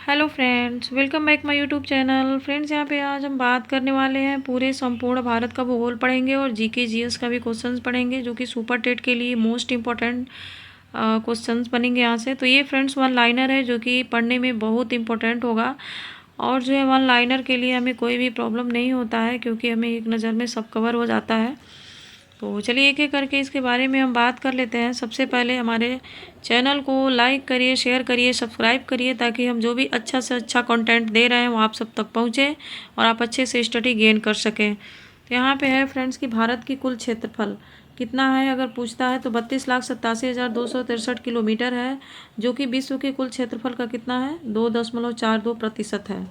Hello friends, welcome back my YouTube channel. Friends, यहाँ पे आज हम बात करने वाले हैं पूरे संपूर्ण भारत का भूगोल पढ़ेंगे और जीके जीएस का भी क्वेश्चंस पढ़ेंगे, जो कि सुपर टेट के लिए मोस्ट इम्पोर्टेंट क्वेश्चंस बनेंगे यहाँ से। तो ये फ्रेंड्स वन लाइनर है, जो कि पढ़ने में बहुत इंपॉर्टेंट होगा। और जो है वन लाइनर के लिए हमें कोई भी प्रॉब्लम नहीं होता है, क्योंकि हमें एक नज़र में सब कवर हो जाता है। तो चलिए एक एक करके इसके बारे में हम बात कर लेते हैं। सबसे पहले हमारे चैनल को लाइक करिए, शेयर करिए, सब्सक्राइब करिए, ताकि हम जो भी अच्छा से अच्छा कंटेंट दे रहे हैं वो आप सब तक पहुंचे और आप अच्छे से स्टडी गेन कर सकें। तो यहाँ पे है फ्रेंड्स कि भारत की कुल क्षेत्रफल कितना है अगर पूछता है तो 32,87,263 किलोमीटर है, जो कि विश्व के कुल क्षेत्रफल का कितना है 2.42% है।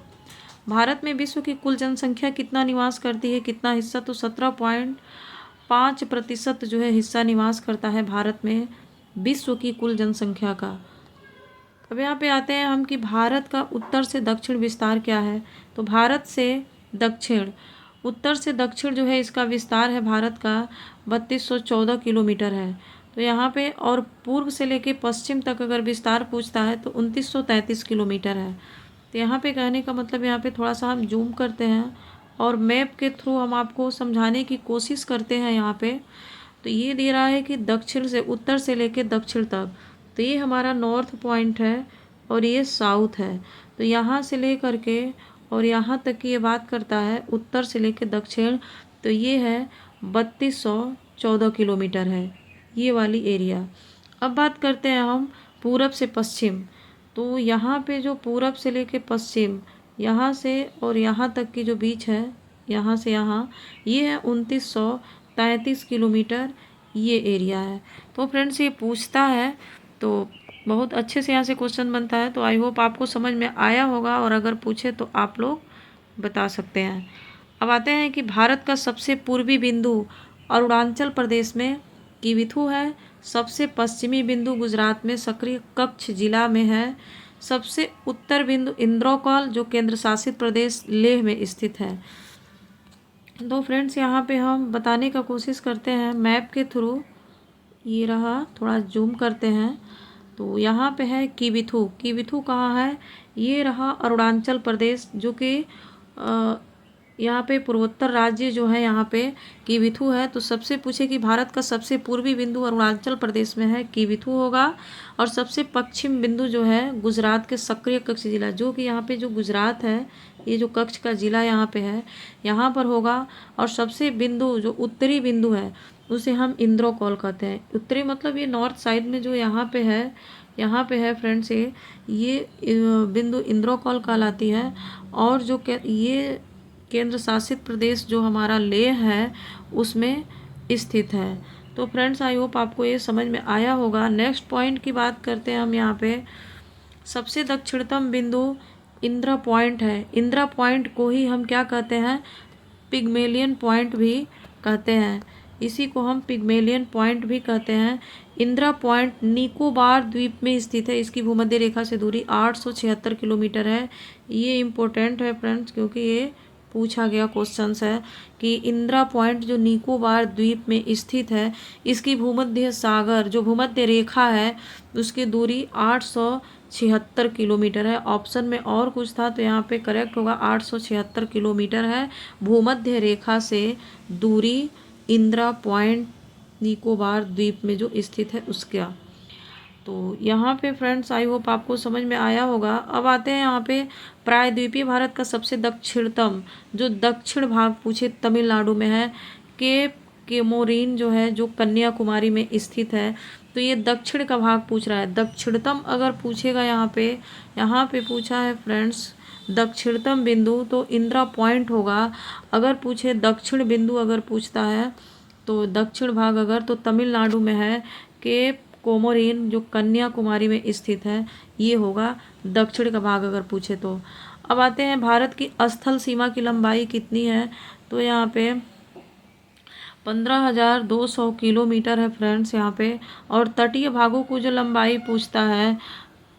भारत में विश्व की कुल जनसंख्या कितना निवास करती है, कितना हिस्सा, तो 17.5% जो है हिस्सा निवास करता है भारत में विश्व की कुल जनसंख्या का। अब यहाँ पे आते हैं हम कि भारत का उत्तर से दक्षिण विस्तार क्या है। तो भारत से दक्षिण, उत्तर से दक्षिण जो है इसका विस्तार है भारत का 3214 किलोमीटर है। तो यहाँ पे और पूर्व से लेके पश्चिम तक अगर विस्तार पूछता है तो 2933 किलोमीटर है। तो यहाँ पे कहने का मतलब, यहाँ पे थोड़ा सा हम जूम करते हैं और मैप के थ्रू हम आपको समझाने की कोशिश करते हैं। यहाँ पे तो ये दे रहा है कि दक्षिण से, उत्तर से लेके दक्षिण तक, तो ये हमारा नॉर्थ पॉइंट है और ये साउथ है। तो यहाँ से ले करके और यहाँ तक की ये बात करता है उत्तर से लेके दक्षिण, तो ये है 3214 किलोमीटर है ये वाली एरिया। अब बात करते हैं हम पूरब से पश्चिम। तो यहाँ पे जो पूरब से लेके पश्चिम, यहाँ से और यहाँ तक की जो बीच है, यहाँ से यहाँ, ये है 2933 किलोमीटर ये एरिया है। तो फ्रेंड्स ये पूछता है तो बहुत अच्छे से यहाँ से क्वेश्चन बनता है। तो आई होप आपको समझ में आया होगा, और अगर पूछे तो आप लोग बता सकते हैं। अब आते हैं कि भारत का सबसे पूर्वी बिंदु अरुणाचल प्रदेश में किविथु है। सबसे पश्चिमी बिंदु गुजरात में सक्रिय कच्छ जिला में है। सबसे उत्तर बिंदु इंद्रौकल जो केंद्र शासित प्रदेश लेह में स्थित है। तो फ्रेंड्स यहाँ पे हम बताने का कोशिश करते हैं मैप के थ्रू। ये रहा, थोड़ा जूम करते हैं। तो यहाँ पे है किविथु। किविथु कहाँ है, ये रहा अरुणाचल प्रदेश, जो कि यहाँ पे पूर्वोत्तर राज्य जो है यहाँ पे किविथु है। तो सबसे पूछे कि भारत का सबसे पूर्वी बिंदु अरुणाचल प्रदेश में है, किविथु होगा। और सबसे पश्चिम बिंदु जो है गुजरात के सक्रिय कच्छ जिला, जो कि यहाँ पे जो गुजरात है, ये जो कच्छ का जिला यहाँ पे है, यहाँ पर होगा। और सबसे बिंदु जो उत्तरी बिंदु है उसे हम इंद्रौकल कहते हैं। उत्तरी मतलब ये नॉर्थ साइड में जो यहाँ पे है, यहाँ पे है फ्रेंड्स ये बिंदु इंद्रौकल कहलाती है। और जो ये केंद्र शासित प्रदेश जो हमारा लेह है उसमें स्थित है। तो फ्रेंड्स आई होप आपको ये समझ में आया होगा। नेक्स्ट पॉइंट की बात करते हैं हम। यहाँ पे सबसे दक्षिणतम बिंदु इंदिरा पॉइंट है। इंदिरा पॉइंट को ही हम क्या कहते हैं, पिग्मेलियन पॉइंट भी कहते हैं। इसी को हम पिग्मेलियन पॉइंट भी कहते हैं। इंदिरा पॉइंट निकोबार द्वीप में स्थित है। इसकी भूमध्य रेखा से दूरी 876 किलोमीटर है। ये इम्पोर्टेंट है फ्रेंड्स, क्योंकि ये पूछा गया क्वेश्चंस है कि इंदिरा पॉइंट जो निकोबार द्वीप में स्थित है, इसकी भूमध्य सागर जो भूमध्य रेखा है उसकी दूरी 876 किलोमीटर है। ऑप्शन में और कुछ था तो यहाँ पे करेक्ट होगा, 876 किलोमीटर है भूमध्य रेखा से दूरी इंदिरा पॉइंट निकोबार द्वीप में जो स्थित है उसका। तो यहाँ पे फ्रेंड्स आई होप आपको समझ में आया होगा। अब आते हैं यहाँ पे प्रायद्वीपीय भारत का सबसे दक्षिणतम जो दक्षिण भाग पूछे तमिलनाडु में है, केमोरिन जो है जो कन्याकुमारी में स्थित है। तो ये दक्षिण का भाग पूछ रहा है। दक्षिणतम अगर पूछेगा यहाँ पे पूछा है फ्रेंड्स दक्षिणतम बिंदु, तो इंदिरा पॉइंट होगा। अगर पूछे दक्षिण बिंदु अगर पूछता है तो दक्षिण भाग अगर, तो तमिलनाडु में है केप कोमोरिन जो कन्याकुमारी में स्थित है, ये होगा दक्षिण का भाग अगर पूछे तो। अब आते हैं भारत की स्थल सीमा की लंबाई कितनी है। तो यहाँ पे 15,200 किलोमीटर है फ्रेंड्स यहाँ पे। और तटीय भागों को जो लंबाई पूछता है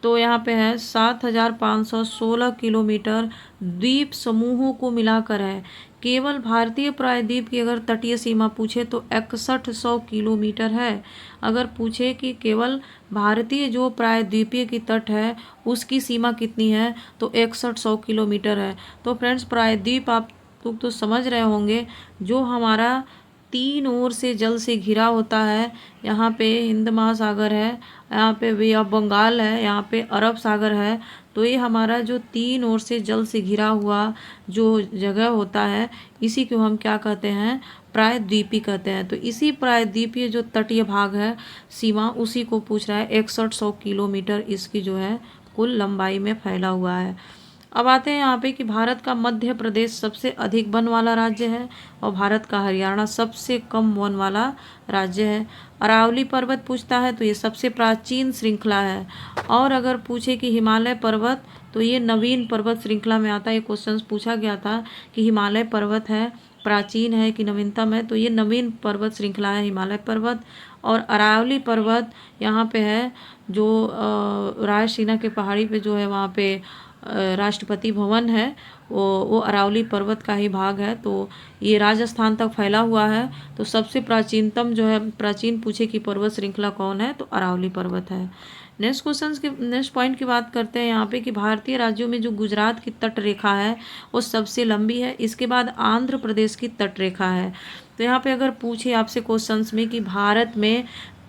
तो यहाँ पे है 7,516 किलोमीटर द्वीप समूहों को मिलाकर है। केवल भारतीय प्रायद्वीप की अगर तटीय सीमा पूछे तो 6100 किलोमीटर है। अगर पूछे कि केवल भारतीय जो प्रायद्वीपीय की तट है उसकी सीमा कितनी है तो 6100 किलोमीटर है। तो फ्रेंड्स, प्रायद्वीप आप लोग तो समझ रहे होंगे, जो हमारा 3 ओर से जल से घिरा होता है। यहाँ पे हिंद महासागर है, यहाँ पे वे ऑफ बंगाल है, यहाँ पे अरब सागर है। तो ये हमारा जो 3 ओर से जल से घिरा हुआ जो जगह होता है, इसी को हम क्या कहते हैं, प्रायद्वीपी कहते हैं। तो इसी प्रायद्वीपीय जो तटीय भाग है सीमा, उसी को पूछ रहा है। 6100 किलोमीटर इसकी जो है कुल लंबाई में फैला हुआ है। अब आते हैं यहाँ पे कि भारत का मध्य प्रदेश सबसे अधिक वन वाला राज्य है और भारत का हरियाणा सबसे कम वन वाला राज्य है। अरावली पर्वत पूछता है तो ये सबसे प्राचीन श्रृंखला है। और अगर पूछे कि हिमालय पर्वत, तो ये नवीन पर्वत श्रृंखला में आता है। ये क्वेश्चन पूछा गया था कि हिमालय पर्वत है प्राचीन है कि नवीनतम है, तो ये नवीन पर्वत श्रृंखला है हिमालय पर्वत। और अरावली पर्वत यहाँ पे है, जो रायसीना के पहाड़ी पे जो है वहाँ पे राष्ट्रपति भवन है, वो अरावली पर्वत का ही भाग है। तो ये राजस्थान तक फैला हुआ है। तो सबसे प्राचीनतम जो है, प्राचीन पूछे कि पर्वत श्रृंखला कौन है, तो अरावली पर्वत है। नेक्स्ट पॉइंट की बात करते हैं यहाँ पे कि भारतीय राज्यों में जो गुजरात की तट रेखा है वो सबसे लंबी है। इसके बाद आंध्र प्रदेश की तट रेखा है। तो यहाँ पे अगर पूछे आपसे क्वेश्चंस में कि भारत में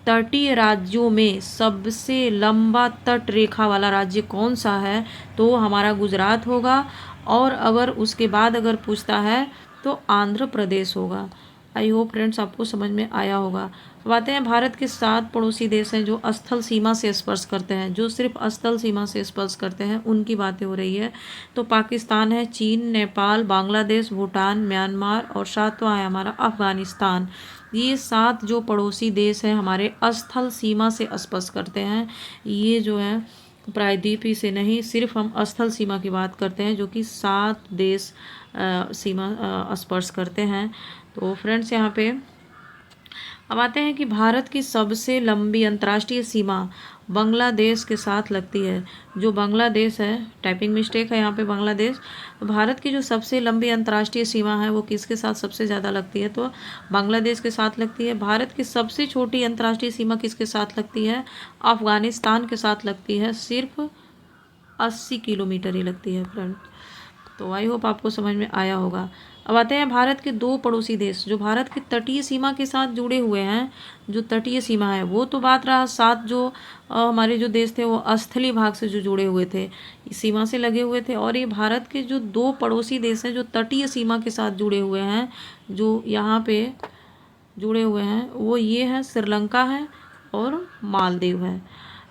तटीय राज्यों में सबसे लंबा तट रेखा वाला राज्य कौन सा है, तो हमारा गुजरात होगा। और अगर उसके बाद अगर पूछता है तो आंध्र प्रदेश होगा। आई होप फ्रेंड्स आपको समझ में आया होगा। अब आते हैं, भारत के 7 पड़ोसी देश हैं जो स्थल सीमा से स्पर्श करते हैं। जो सिर्फ स्थल सीमा से स्पर्श करते हैं उनकी बातें हो रही है। तो पाकिस्तान है, चीन, नेपाल, बांग्लादेश, भूटान, म्यांमार और 7वां है हमारा अफगानिस्तान। ये 7 जो पड़ोसी देश हैं हमारे स्थल सीमा से स्पर्श करते हैं। ये जो है प्रायद्वीपीय से नहीं, सिर्फ हम स्थल सीमा की बात करते हैं, जो कि 7 देश सीमा स्पर्श करते हैं। तो फ्रेंड्स, यहाँ पे अब आते हैं कि भारत की सबसे लंबी अंतर्राष्ट्रीय सीमा बांग्लादेश के साथ लगती है। जो बांग्लादेश है, टाइपिंग मिस्टेक है यहाँ पे, बांग्लादेश। तो भारत की जो सबसे लंबी अंतर्राष्ट्रीय सीमा है वो किसके साथ सबसे ज़्यादा लगती है, तो बांग्लादेश के साथ लगती है। भारत की सबसे छोटी अंतर्राष्ट्रीय सीमा किसके साथ लगती है, अफगानिस्तान के साथ लगती है। सिर्फ 80 किलोमीटर ही लगती है फ्रेंड। तो आई होप आपको समझ में आया होगा। अब आते हैं भारत के 2 पड़ोसी देश जो भारत की तटीय सीमा के साथ जुड़े हुए हैं। जो तटीय सीमा है वो तो बात रहा, 7 जो हमारे जो देश थे वो स्थलीय भाग से जो जुड़े हुए थे, इस सीमा से लगे हुए थे। और ये भारत के जो 2 पड़ोसी देश हैं जो तटीय सीमा के साथ जुड़े हुए हैं, जो यहाँ पे जुड़े हुए हैं, वो ये हैं, श्रीलंका है और मालदीव है।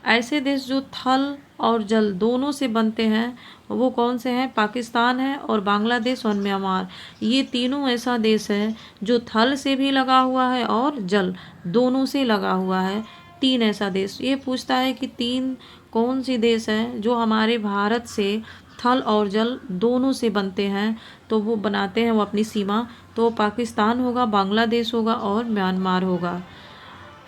ऐसे देश जो थल और जल दोनों से बनते हैं वो कौन से हैं, पाकिस्तान है और बांग्लादेश और म्यांमार। ये तीनों ऐसा देश है जो थल से भी लगा हुआ है और जल दोनों से लगा हुआ है। 3 ऐसा देश। ये पूछता है कि 3 कौन सी देश हैं जो हमारे भारत से थल और जल दोनों से बनते हैं, तो वो बनाते हैं वो अपनी सीमा। तो पाकिस्तान होगा, बांग्लादेश होगा और म्यांमार होगा।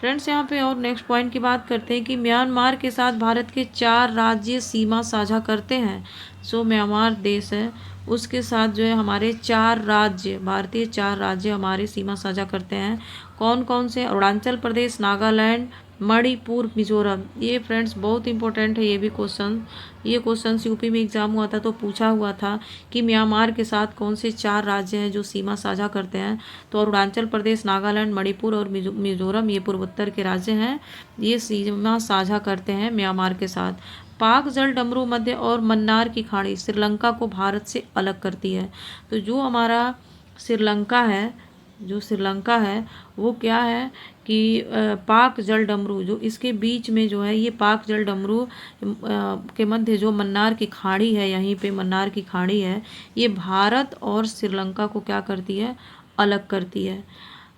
फ्रेंड्स, यहाँ पे और नेक्स्ट पॉइंट की बात करते हैं कि म्यांमार के साथ भारत के 4 राज्य सीमा साझा करते हैं। सो म्यांमार देश है, उसके साथ जो है हमारे 4 राज्य, भारतीय 4 राज्य हमारे सीमा साझा करते हैं। कौन कौन से, अरुणाचल प्रदेश, नागालैंड, मणिपुर, मिजोरम। ये फ्रेंड्स बहुत इंपॉर्टेंट है। ये क्वेश्चन यूपी में एग्जाम हुआ था तो पूछा हुआ था कि म्यांमार के साथ कौन से 4 राज्य हैं जो सीमा साझा करते हैं। तो अरुणाचल प्रदेश, नागालैंड, मणिपुर और मिजोरम, ये पूर्वोत्तर के राज्य हैं। ये सीमा साझा करते हैं म्यांमार के साथ। पाक जल डमरू मध्य और मन्नार की खाड़ी श्रीलंका को भारत से अलग करती है। तो जो हमारा श्रीलंका है वो क्या है कि पाक जल डमरू, जो इसके बीच में जो है ये पाक जल डमरू के मध्य जो मन्नार की खाड़ी है, यहीं पे मन्नार की खाड़ी है, ये भारत और श्रीलंका को क्या करती है, अलग करती है।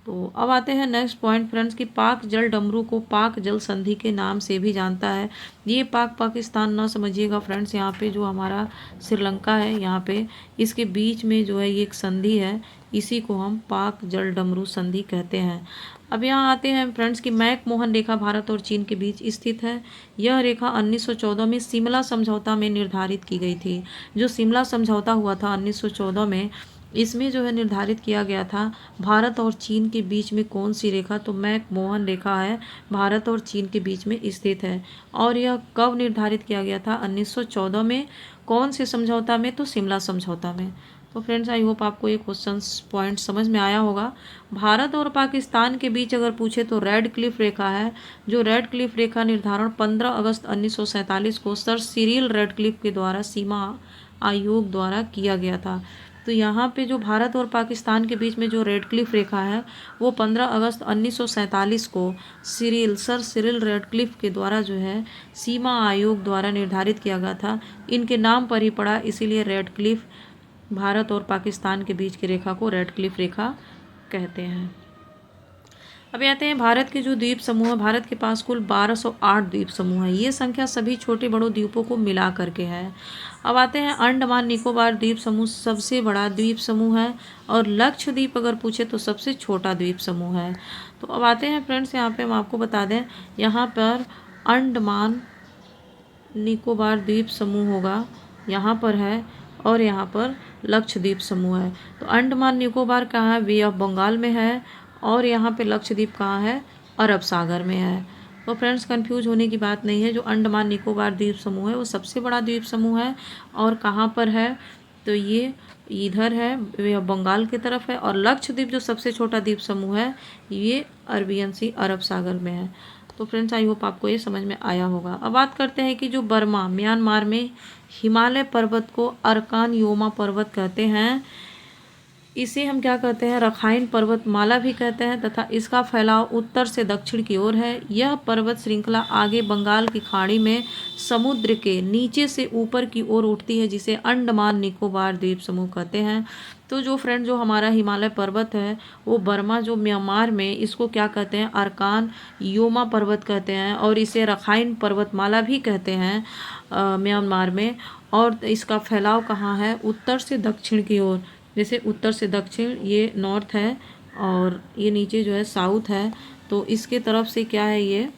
तो अब आते हैं नेक्स्ट पॉइंट फ्रेंड्स कि पाक जल डमरू को पाक जल संधि के नाम से भी जानता है। ये पाकिस्तान ना समझिएगा फ्रेंड्स, यहाँ पे जो हमारा श्रीलंका है यहाँ पे इसके बीच में जो है ये एक संधि है, इसी को हम पाक जल डमरू संधि कहते हैं। अब यहाँ आते हैं फ्रेंड्स कि मैक मोहन रेखा भारत और चीन के बीच स्थित है। यह रेखा 1914 में शिमला समझौता में निर्धारित की गई थी। जो शिमला समझौता हुआ था 1914 में, इसमें जो है निर्धारित किया गया था भारत और चीन के बीच में कौन सी रेखा, तो मैक मोहन रेखा है, भारत और चीन के बीच में स्थित है। और यह कब निर्धारित किया गया था? 1914 में। कौन से समझौता में? तो शिमला समझौता में। तो फ्रेंड्स आई होप आपको ये क्वेश्चन पॉइंट समझ में आया होगा। भारत और पाकिस्तान के बीच अगर पूछे तो रेड क्लिफ रेखा है। जो रेड क्लिफ रेखा निर्धारण 15 अगस्त 1947 को सर सिरिल रेड क्लिफ के द्वारा सीमा आयोग द्वारा किया गया था। तो यहाँ पे जो भारत और पाकिस्तान के बीच में जो रेड क्लिफ रेखा है वो 15 अगस्त 1947 को सर सिरिल रेड क्लिफ के द्वारा जो है सीमा आयोग द्वारा निर्धारित किया गया था। इनके नाम पर ही पड़ा, इसीलिए रेड क्लिफ भारत और पाकिस्तान के बीच की रेखा को रेड क्लिफ रेखा कहते हैं। अब आते हैं भारत के जो द्वीप समूह है। भारत के पास कुल 1208 द्वीप समूह है। ये संख्या सभी छोटे बड़ों द्वीपों को मिला करके है। अब आते हैं अंडमान निकोबार द्वीप समूह सबसे बड़ा द्वीप समूह है और लक्षद्वीप अगर पूछे तो सबसे छोटा द्वीप समूह है। तो अब आते हैं फ्रेंड्स, यहाँ पे हम आपको बता दें, यहाँ पर अंडमान निकोबार द्वीप समूह होगा, यहाँ पर है, और यहाँ पर लक्षद्वीप समूह है। तो अंडमान निकोबार कहाँ है? बे ऑफ बंगाल में है। और यहाँ पे लक्षद्वीप कहाँ है? अरब सागर में है। तो फ्रेंड्स कंफ्यूज होने की बात नहीं है। जो अंडमान निकोबार द्वीप समूह है वो सबसे बड़ा द्वीप समूह है। और कहाँ पर है? तो ये इधर है, बे ऑफ बंगाल की तरफ है। और लक्षद्वीप जो सबसे छोटा द्वीप समूह है ये अरबियन सी अरब सागर में है। तो फ्रेंड्स आई होप आपको ये समझ में आया होगा। अब बात करते हैं कि जो बर्मा म्यांमार में हिमालय पर्वत को अरकान योमा पर्वत कहते हैं। इसे हम क्या कहते हैं? रखाइन पर्वतमाला भी कहते हैं, तथा इसका फैलाव उत्तर से दक्षिण की ओर है। यह पर्वत श्रृंखला आगे बंगाल की खाड़ी में समुद्र के नीचे से ऊपर की ओर उठती है, जिसे अंडमान निकोबार द्वीप समूह कहते हैं। तो जो फ्रेंड जो हमारा हिमालय पर्वत है वो बर्मा जो म्यांमार में, इसको क्या कहते हैं? अरकान योमा पर्वत कहते हैं, और इसे रखाइन पर्वतमाला भी कहते हैं म्यांमार में। और इसका फैलाव कहाँ है? उत्तर से दक्षिण की ओर। जैसे उत्तर से दक्षिण ये नॉर्थ है और ये नीचे जो है साउथ है, तो इसके तरफ से क्या है? ये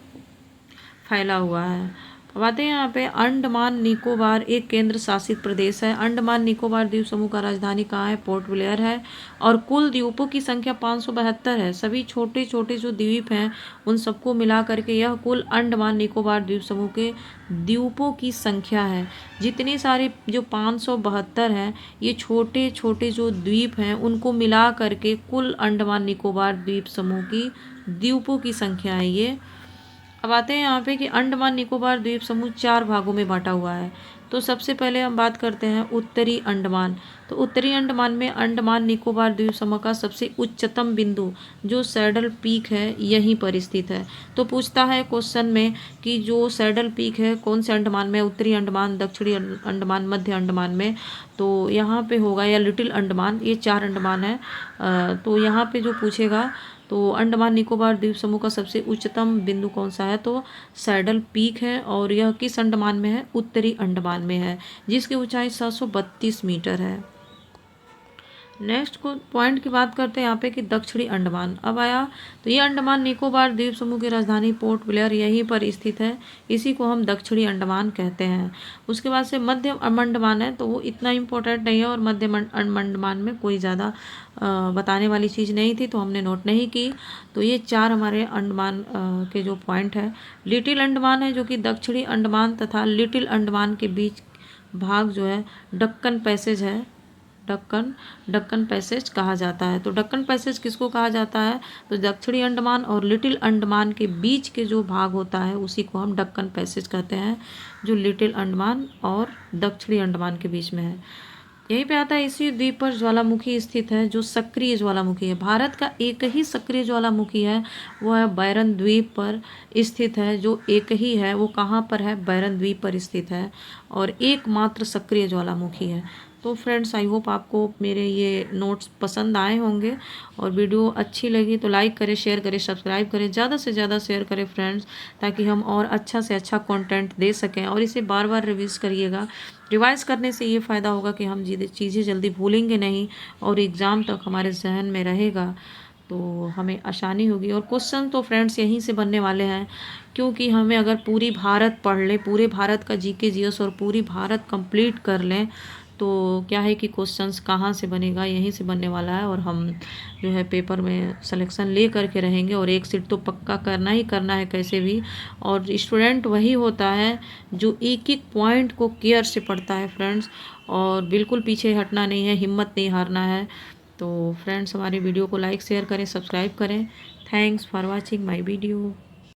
फैला हुआ है। अब आते हैं यहाँ पे अंडमान निकोबार एक केंद्र शासित प्रदेश है। अंडमान निकोबार द्वीप समूह का राजधानी कहाँ है? पोर्ट ब्लेयर है। और कुल द्वीपों की संख्या 572 है। सभी छोटे छोटे जो द्वीप हैं उन सबको मिला करके यह कुल अंडमान निकोबार द्वीप समूह के द्वीपों की संख्या है। जितने सारे जो 572 हैं ये छोटे छोटे जो द्वीप हैं उनको मिला करके कुल अंडमान निकोबार द्वीप समूह की द्वीपों की संख्या है ये। अब आते हैं यहाँ पे कि अंडमान निकोबार द्वीप समूह 4 भागों में बांटा हुआ है। तो सबसे पहले हम बात करते हैं उत्तरी अंडमान। तो उत्तरी अंडमान में अंडमान निकोबार द्वीप समूह का सबसे उच्चतम बिंदु जो सैडल पीक है यहीं पर स्थित है। तो पूछता है क्वेश्चन में कि जो सैडल पीक है कौन से अंडमान में? उत्तरी अंडमान, दक्षिणी अंडमान, मध्य अंडमान में। तो यहाँ पे होगा या लिटिल अंडमान, ये 4 अंडमान है। तो यहाँ पे जो पूछेगा तो अंडमान निकोबार द्वीप समूह का सबसे उच्चतम बिंदु कौन सा है? तो सैडल पीक है। और यह किस अंडमान में है? उत्तरी अंडमान में है, जिसकी ऊंचाई 732 मीटर है। नेक्स्ट को पॉइंट की बात करते हैं यहाँ पे कि दक्षिणी अंडमान। अब आया तो ये अंडमान निकोबार द्वीप समूह की राजधानी पोर्ट ब्लेयर यहीं पर स्थित है, इसी को हम दक्षिणी अंडमान कहते हैं। उसके बाद से मध्य अंडमान है, तो वो इतना इम्पोर्टेंट नहीं है और मध्य अंडमान में कोई ज़्यादा बताने वाली चीज़ नहीं थी, तो हमने नोट नहीं की। तो ये 4 हमारे अंडमान के जो पॉइंट है। लिटिल अंडमान है जो कि दक्षिणी अंडमान तथा लिटिल अंडमान के बीच भाग जो है डक्कन पैसेज है, डक्कन पैसेज कहा जाता है। तो डक्कन पैसेज किसको कहा जाता है? तो दक्षिणी अंडमान और लिटिल अंडमान के बीच के जो भाग होता है उसी को हम डक्कन पैसेज कहते हैं, जो लिटिल अंडमान और दक्षिणी अंडमान के बीच में है। यहीं पे आता है इसी द्वीप पर ज्वालामुखी स्थित है जो सक्रिय ज्वालामुखी है। भारत का एक ही सक्रिय ज्वालामुखी है, वो है बैरन द्वीप पर स्थित है। जो एक ही है वो कहाँ पर है? बैरन द्वीप पर स्थित है और एकमात्र सक्रिय ज्वालामुखी है। तो फ्रेंड्स आई होप आपको मेरे ये नोट्स पसंद आए होंगे, और वीडियो अच्छी लगी तो लाइक करें, शेयर करें, सब्सक्राइब करें, ज़्यादा से ज़्यादा शेयर करें फ्रेंड्स, ताकि हम और अच्छा से अच्छा कंटेंट दे सकें। और इसे बार बार रिवीज करिएगा। रिवाइज करने से ये फ़ायदा होगा कि हम चीज़ें जल्दी भूलेंगे नहीं और एग्ज़ाम तक हमारे जहन में रहेगा, तो हमें आसानी होगी। और क्वेश्चन तो फ्रेंड्स यहीं से बनने वाले हैं, क्योंकि हमें अगर पूरी भारत पढ़ लें, पूरे भारत का जीके जीएस और पूरी भारत कंप्लीट कर लें, तो क्या है कि क्वेश्चंस कहाँ से बनेगा, यहीं से बनने वाला है। और हम जो है पेपर में सिलेक्शन ले करके रहेंगे, और एक सीट तो पक्का करना ही करना है कैसे भी। और स्टूडेंट वही होता है जो एक एक पॉइंट को केयर से पढ़ता है फ्रेंड्स, और बिल्कुल पीछे हटना नहीं है, हिम्मत नहीं हारना है। तो फ्रेंड्स हमारी वीडियो को लाइक शेयर करें, सब्सक्राइब करें। Thanks for watching my video.